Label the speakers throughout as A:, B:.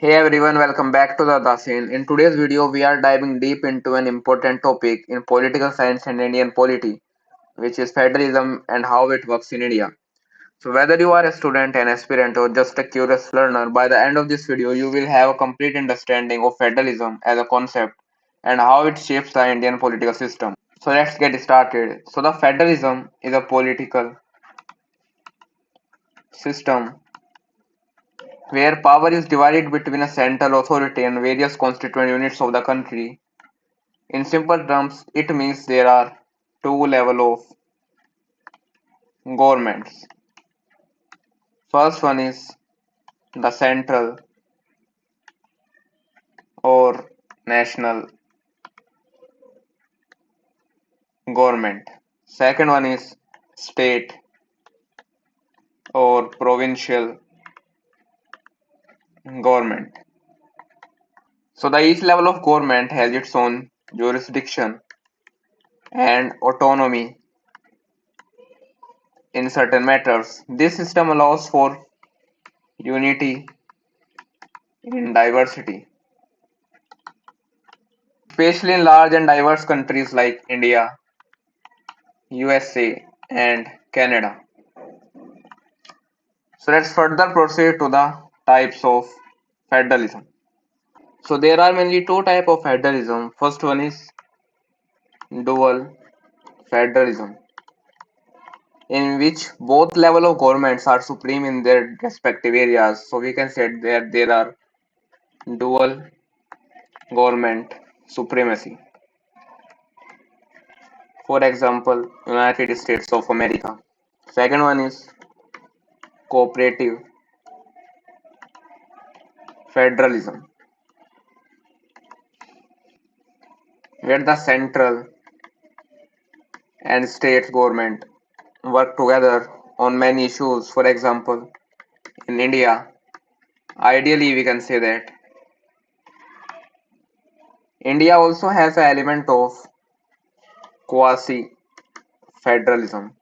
A: Hey everyone, welcome back to the Scene. In today's video, we are diving deep into an important topic in political science and Indian polity, which is federalism and how it works in India. So whether you are a student, an aspirant, or just a curious learner, by the end of this video, you will have a complete understanding of federalism as a concept and how it shapes the Indian political system. So let's get started. So the federalism is a political system where power is divided between a central authority and various constituent units of the country. In simple terms, it means there are two levels of governments. First one is the central or national government. Second one is state or provincial government. So the each level of government has its own jurisdiction and autonomy in certain matters. This system allows for unity in diversity, especially in large and diverse countries like India, USA, and Canada. So let's further proceed to the types of federalism. So there are mainly two types of federalism. First one is dual federalism, in which both level of governments are supreme in their respective areas. So we can say that there are dual government supremacy. For example, United States of America. Second one is cooperative federalism, where the central and state government work together on many issues. For example, in India, ideally we can say that India also has an element of quasi federalism,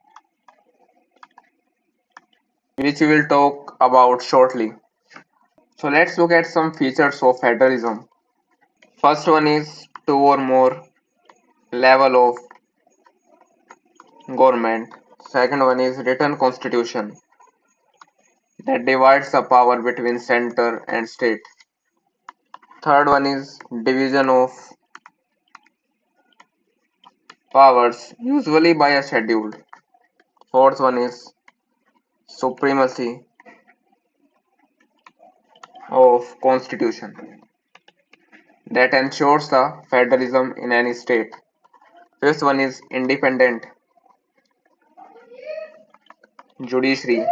A: which we will talk about shortly. So let's look at some features of federalism. First one is two or more level of government. Second one is written constitution that divides the power between center and state. Third one is division of powers, usually by a schedule. Fourth one is supremacy of constitution that ensures the federalism in any state. Fifth one is independent judiciary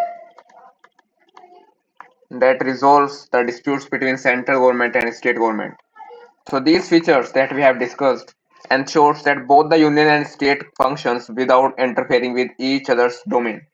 A: that resolves the disputes between central government and state government. So these features that we have discussed ensures that both the union and state functions without interfering with each other's domain.